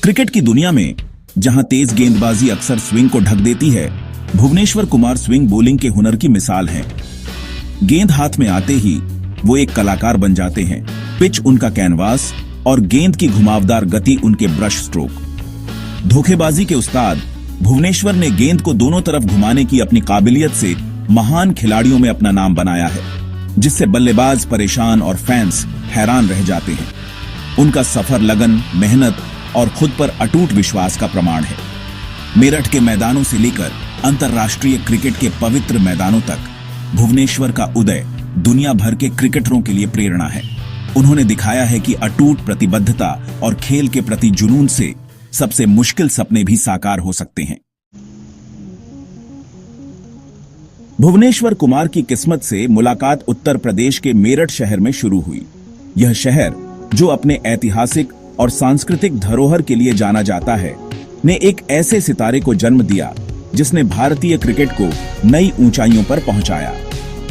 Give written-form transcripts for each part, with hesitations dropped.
Cricket की दुनिया में जहां तेज गेंदबाजी अक्सर स्विंग को ढक देती है, भुवनेश्वर कुमार स्विंग बॉलिंग के हुनर की मिसाल हैं। गेंद हाथ में आते ही वो एक कलाकार बन जाते हैं। पिच उनका कैनवास और गेंद की घुमावदार गति उनके ब्रश स्ट्रोक। धोखेबाजी के उस्ताद भुवनेश्वर ने गेंद को दोनों तरफ घुमाने की अपनी काबिलियत से महान खिलाड़ियों में अपना नाम बनाया है, जिससे बल्लेबाज परेशान और फैंस हैरान रह जाते हैं। उनका सफर लगन, मेहनत और खुद पर अटूट विश्वास का प्रमाण है। मेरठ के मैदानों से लेकर अंतर्राष्ट्रीय क्रिकेट के पवित्र मैदानों तक भुवनेश्वर का उदय दुनिया भर के क्रिकेटरों के लिए प्रेरणा है। उन्होंने दिखाया है कि अटूट प्रतिबद्धता और खेल के प्रति जुनून से सबसे मुश्किल सपने भी साकार हो सकते हैं। भुवनेश्वर कुमार की किस्मत से मुलाकात उत्तर प्रदेश के मेरठ शहर में शुरू हुई। यह शहर, जो अपने ऐतिहासिक और सांस्कृतिक धरोहर के लिए जाना जाता है, ने एक ऐसे सितारे को जन्म दिया जिसने भारतीय क्रिकेट को नई ऊंचाइयों पर पहुंचाया।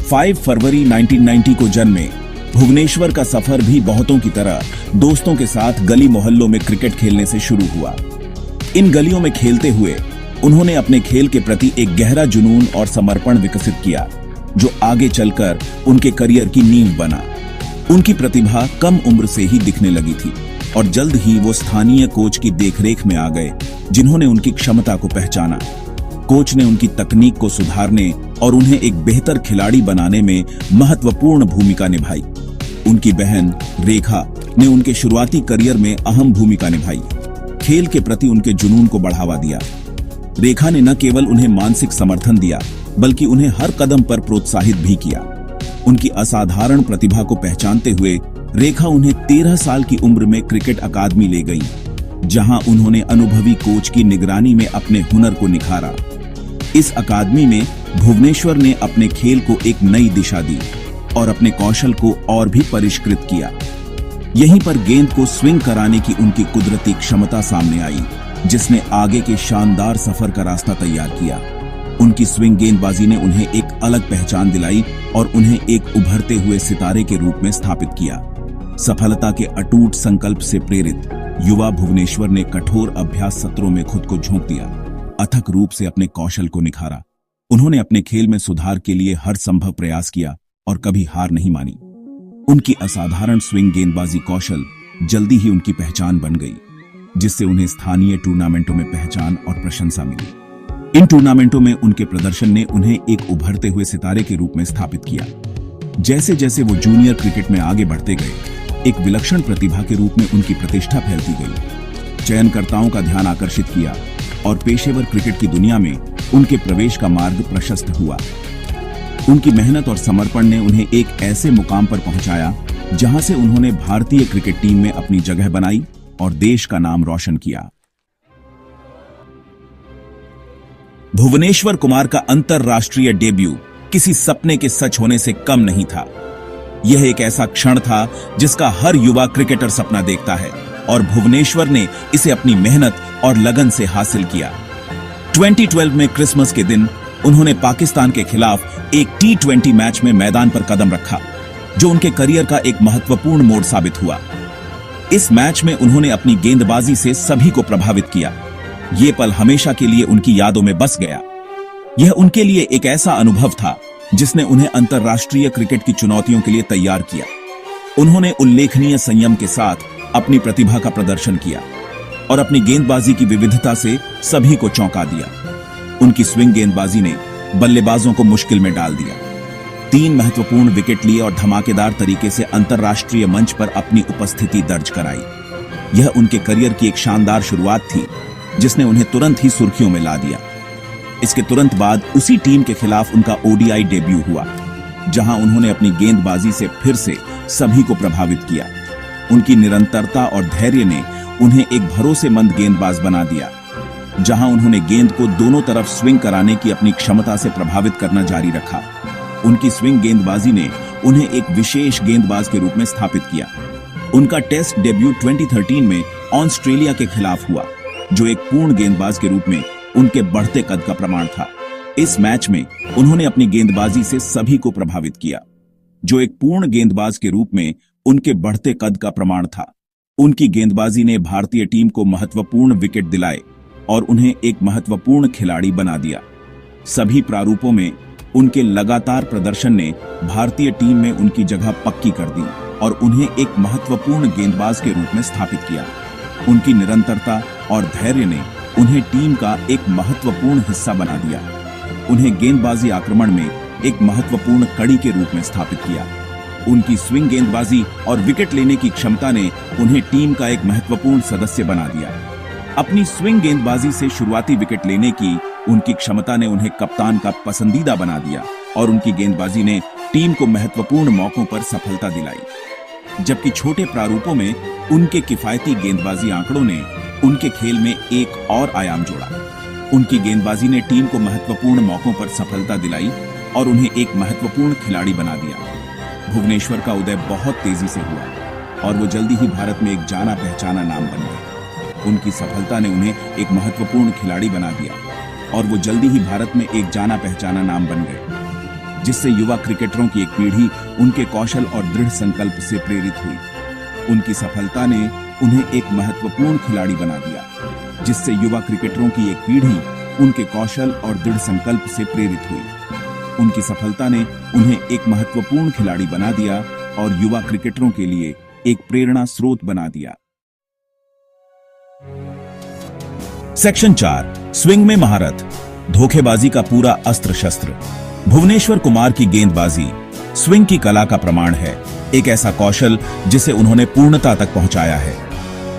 5 फरवरी 1990 को जन्मे भुवनेश्वर का सफर भी बहुतों की तरह दोस्तों के साथ गली मोहल्लों में क्रिकेट खेलने से शुरू हुआ। इन गलियों में खेलते हुए उन्होंने अपने खेल के प्रति एक गहरा जुनून और समर्पण विकसित किया, जो आगे चलकर उनके करियर की नींव बना। उनकी प्रतिभा कम उम्र से ही दिखने लगी थी और जल्द ही वो स्थानीय कोच की देखरेख में आ गए, जिन्होंने उनकी क्षमता को पहचाना। कोच ने उनकी तकनीक को सुधारने और उन्हें एक बेहतर खिलाड़ी बनाने में महत्वपूर्ण भूमिका निभाई। उनकी बहन रेखा ने उनके शुरुआती करियर में अहम भूमिका निभाई, खेल के प्रति उनके जुनून को बढ़ावा दिया। रेखा ने न केवल उन्हें मानसिक समर्थन दिया, बल्कि उन्हें हर कदम पर प्रोत्साहित भी किया। उनकी असाधारण प्रतिभा को पहचानते हुए रेखा उन्हें 13 साल की उम्र में क्रिकेट अकादमी ले गई, जहां उन्होंने अनुभवी कोच की निगरानी में अपने हुनर को निखारा। इस अकादमी में भुवनेश्वर ने अपने खेल को एक नई दिशा दी और अपने कौशल को और भी परिष्कृत किया। यहीं पर गेंद को स्विंग कराने की उनकी कुदरती क्षमता सामने आई, जिसने आगे के शानदार सफर का रास्ता तैयार किया। उनकी स्विंग गेंदबाजी ने उन्हें एक अलग पहचान दिलाई और उन्हें एक उभरते हुए सितारे के रूप में स्थापित किया। सफलता के अटूट संकल्प से प्रेरित युवा भुवनेश्वर ने कठोर अभ्यास सत्रों में खुद को झोंक दिया, अथक रूप से अपने कौशल को निखारा। उन्होंने अपने खेल में सुधार के लिए हर संभव प्रयास किया और कभी हार नहीं मानी। उनकी असाधारण स्विंग गेंदबाजी कौशल जल्दी ही उनकी पहचान बन गई, जिससे उन्हें स्थानीय टूर्नामेंटों में पहचान और प्रशंसा मिली। इन टूर्नामेंटों में उनके प्रदर्शन ने उन्हें एक उभरते हुए सितारे के रूप में स्थापित किया। जैसे जैसे वो जूनियर क्रिकेट में आगे बढ़ते गए, एक विलक्षण प्रतिभा के रूप में उनकी प्रतिष्ठा फैलती गई। चयनकर्ताओं का ध्यान आकर्षित किया और पेशेवर क्रिकेट की दुनिया में उनके प्रवेश का मार्ग प्रशस्त हुआ। उनकी मेहनत और समर्पण ने उन्हें एक ऐसे मुकाम पर पहुंचाया, जहां से उन्होंने भारतीय क्रिकेट टीम में अपनी जगह बनाई और देश का नाम रोशन किया। भुवनेश्वर कुमार का अंतर्राष्ट्रीय डेब्यू किसी सपने के सच होने से कम नहीं था। यह एक ऐसा क्षण था जिसका हर युवा क्रिकेटर सपना देखता है, और भुवनेश्वर ने इसे अपनी मेहनत और लगन से हासिल किया। 2012 में क्रिसमस के दिन उन्होंने पाकिस्तान के खिलाफ एक T20 मैच में मैदान पर कदम रखा, जो उनके करियर का एक महत्वपूर्ण मोड़ साबित हुआ। इस मैच में उन्होंने अपनी गेंदबाजी से सभी को प्रभावित किया। ये पल हमेशा के लिए उनकी यादों में बस गया। यह उनके लिए एक ऐसा अनुभव था जिसने उन्हें अंतर्राष्ट्रीय क्रिकेट की चुनौतियों के लिए तैयार किया। उन्होंने उल्लेखनीय संयम के साथ अपनी प्रतिभा का प्रदर्शन किया और अपनी गेंदबाजी की विविधता से सभी को चौंका दिया। उनकी स्विंग गेंदबाजी ने बल्लेबाजों को मुश्किल में डाल दिया। 3 महत्वपूर्ण विकेट लिए और धमाकेदार तरीके से अंतर्राष्ट्रीय मंच पर अपनी उपस्थिति दर्ज कराई। यह उनके करियर की एक शानदार शुरुआत थी, जिसने उन्हें तुरंत ही सुर्खियों में ला दिया। इसके तुरंत बाद उसी टीम के खिलाफ उनका ODI डेब्यू हुआ, जहां उन्होंने अपनी गेंदबाजी से फिर से सभी को प्रभावित किया। उनकी निरंतरता और धैर्य ने उन्हें एक भरोसेमंद गेंदबाज बना दिया, जहां उन्होंने गेंद को दोनों तरफ स्विंग कराने की अपनी क्षमता से प्रभावित करना जारी रखा। उनकी स्विंग गेंदबाजी ने उन्हें एक विशेष गेंदबाज के रूप में स्थापित किया। उनका टेस्ट डेब्यू 2013 में ऑस्ट्रेलिया के खिलाफ हुआ, जो एक पूर्ण गेंदबाज के रूप में उनके बढ़ते कद का प्रमाण था। इस मैच में उन्होंने अपनी गेंदबाजी से सभी को प्रभावित किया, जो एक पूर्ण गेंदबाज के रूप में उनके बढ़ते कद का प्रमाण था। उनकी गेंदबाजी ने भारतीय टीम को महत्वपूर्ण विकेट दिलाए और उन्हें एक महत्वपूर्ण खिलाड़ी बना दिया। सभी प्रारूपों में उनके लगातार प्रदर्शन ने भारतीय टीम में उनकी जगह पक्की कर दी और उन्हें एक महत्वपूर्ण गेंदबाज के रूप में स्थापित किया। उनकी निरंतरता और धैर्य ने उन्हें टीम का एक महत्वपूर्ण हिस्सा बना दिया। उन्हें गेंदबाजी आक्रमण में एक महत्वपूर्ण कड़ी के रूप में स्थापित किया। उनकी स्विंग गेंदबाजी और विकेट लेने की क्षमता ने उन्हें टीम का एक महत्वपूर्ण सदस्य बना दिया। अपनी स्विंग गेंदबाजी से शुरुआती विकेट लेने की उनकी क्षमता ने उन्हें कप्तान का पसंदीदा बना दिया और उनकी गेंदबाजी ने टीम को महत्वपूर्ण मौकों पर सफलता दिलाई। जबकि छोटे प्रारूपों में उनके किफायती गेंदबाजी आंकड़ों ने उनके खेल में एक और आयाम जोड़ा। उनकी गेंदबाजी ने टीम को महत्वपूर्ण मौकों पर सफलता दिलाई और उन्हें एक महत्वपूर्ण खिलाड़ी बना दिया। भुवनेश्वर का उदय बहुत तेजी से हुआ और वो जल्दी ही भारत में एक जाना पहचाना नाम बन गए। उनकी सफलता ने उन्हें एक महत्वपूर्ण खिलाड़ी बना दिया और वो जल्दी ही भारत में एक जाना पहचाना नाम बन गए, जिससे युवा क्रिकेटरों की एक पीढ़ी उनके कौशल और दृढ़ संकल्प से प्रेरित हुई। उनकी सफलता ने उन्हें एक महत्वपूर्ण खिलाड़ी बना दिया, जिससे युवा क्रिकेटरों की एक पीढ़ी उनके कौशल और दृढ़ संकल्प से प्रेरित हुई। उनकी सफलता ने उन्हें एक महत्वपूर्ण खिलाड़ी बना दिया और युवा क्रिकेटरों के लिए एक प्रेरणा स्रोत बना दिया। सेक्शन 4, स्विंग में महारत, धोखेबाजी का पूरा अस्त्र शस्त्र। भुवनेश्वर कुमार की गेंदबाजी स्विंग की कला का प्रमाण है, एक ऐसा कौशल जिसे उन्होंने पूर्णता तक पहुंचाया है।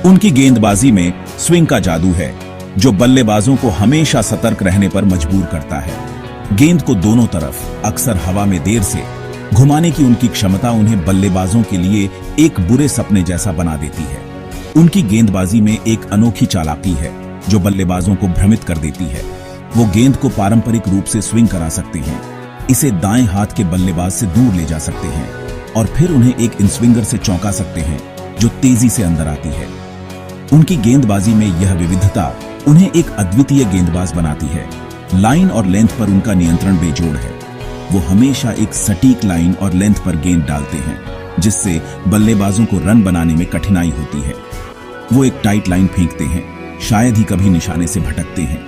उनकी गेंदबाजी में स्विंग का जादू है, जो बल्लेबाजों को हमेशा सतर्क रहने पर मजबूर करता है। गेंद को दोनों तरफ, अक्सर हवा में देर से घुमाने की उनकी क्षमता उन्हें बल्लेबाजों के लिए एक बुरे सपने जैसा बना देती है। उनकी गेंदबाजी में एक अनोखी चालाकी है जो बल्लेबाजों को भ्रमित कर देती है। वो गेंद को पारंपरिक रूप से स्विंग करा सकते हैं, इसे दाएं हाथ के बल्लेबाज से दूर ले जा सकते हैं और फिर उन्हें एक इनस्विंगर से चौंका सकते हैं जो तेजी से अंदर आती है। उनकी गेंदबाजी में यह विविधता उन्हें एक अद्वितीय गेंदबाज बनाती है। लाइन और लेंथ पर उनका नियंत्रण बेजोड़ है। वो हमेशा एक सटीक लाइन और लेंथ पर गेंद डालते हैं, जिससे बल्लेबाजों को रन बनाने में कठिनाई होती है। वो एक टाइट लाइन फेंकते हैं, शायद ही कभी निशाने से भटकते हैं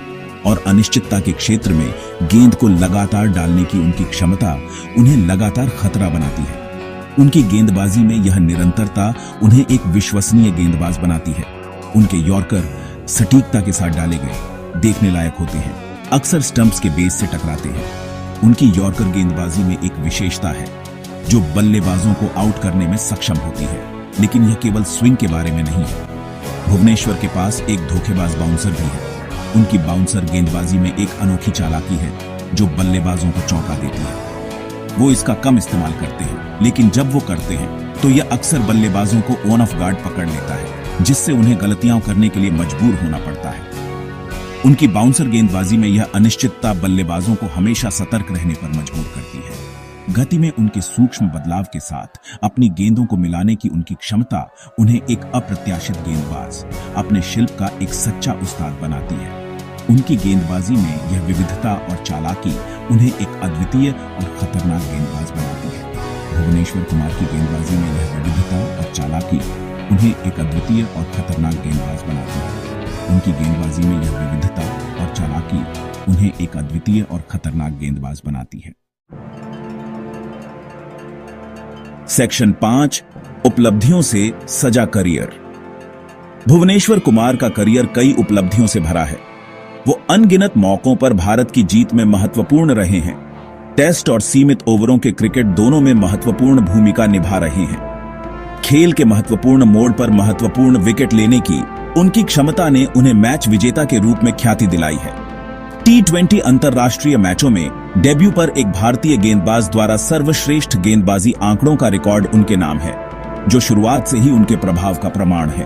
और अनिश्चितता के क्षेत्र में गेंद को लगातार डालने की उनकी क्षमता उन्हें लगातार खतरा बनाती है। उनकी गेंदबाजी में यह निरंतरता उन्हें एक विश्वसनीय गेंदबाज बनाती है। उनके यॉर्कर सटीकता के साथ डाले गए देखने लायक होते हैं, अक्सर स्टंप्स के बेस से टकराते हैं। उनकी यॉर्कर गेंदबाजी में एक विशेषता है जो बल्लेबाजों को आउट करने में सक्षम होती है, लेकिन यह केवल स्विंग के बारे में नहीं है। भुवनेश्वर के पास एक धोखेबाज बाउंसर भी है। उनकी बाउंसर गेंदबाजी में एक अनोखी चालाकी है जो बल्लेबाजों को चौंका देती है। वो इसका कम इस्तेमाल करते हैं, लेकिन जब वो करते हैं तो यह अक्सर बल्लेबाजों को ऑन ऑफ गार्ड पकड़ लेता है, जिससे उन्हें गलतियां करने के लिए मजबूर होना पड़ता है। उनकी बाउंसर गेंदबाजी में यह अनिश्चितता बल्लेबाजों को हमेशा सतर्क रहने पर मजबूर करती है। गति में उनके सूक्ष्म बदलाव के साथ अपनी गेंदों को मिलाने की उनकी क्षमता उन्हें एक अप्रत्याशित गेंदबाज, अपने शिल्प का एक सच्चा उस्ताद बनाती है। उनकी गेंदबाजी में यह विविधता और चालाकी उन्हें एक अद्वितीय और खतरनाक गेंदबाज बनाती है। भुवनेश्वर कुमार की गेंदबाजी में यह विविधता और चालाकी उन्हें एक अद्वितीय और खतरनाक गेंदबाज बनाती है। उनकी गेंदबाजी में यह विविधता और चालाकी उन्हें एक अद्वितीय और खतरनाक गेंदबाज बनाती है। सेक्शन 5, उपलब्धियों से सजा करियर। भुवनेश्वर कुमार का करियर कई उपलब्धियों से भरा है। वो अनगिनत मौकों पर भारत की जीत में महत्वपूर्ण रहे हैं। टेस्ट और सीमित ओवरों के क्रिकेट दोनों में महत्वपूर्ण भूमिका निभा रहे हैं। खेल के महत्वपूर्ण मोड़ पर महत्वपूर्ण विकेट लेने की उनकी क्षमता ने उन्हें मैच विजेता के रूप में ख्याति दिलाई है। T20 अंतरराष्ट्रीय मैचों में डेब्यू पर एक भारतीय गेंदबाज द्वारा सर्वश्रेष्ठ गेंदबाजी आंकड़ों का रिकॉर्ड उनके नाम है, जो शुरुआत से ही उनके प्रभाव का प्रमाण है।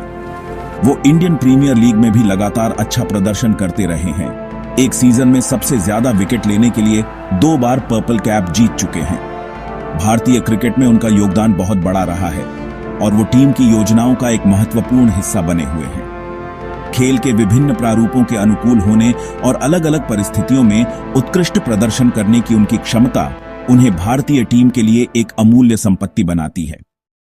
वो इंडियन प्रीमियर लीग में भी लगातार अच्छा प्रदर्शन करते रहे हैं। एक सीजन में सबसे ज्यादा विकेट लेने के लिए 2 बार पर्पल कैप जीत चुके हैं। भारतीय क्रिकेट में उनका योगदान बहुत बड़ा रहा है और वो टीम की योजनाओं का एक महत्वपूर्ण हिस्सा बने हुए हैं। खेल के विभिन्न प्रारूपों के अनुकूल होने और अलग अलग परिस्थितियों में उत्कृष्ट प्रदर्शन करने की उनकी क्षमता उन्हें भारतीय टीम के लिए एक अमूल्य संपत्ति बनाती है।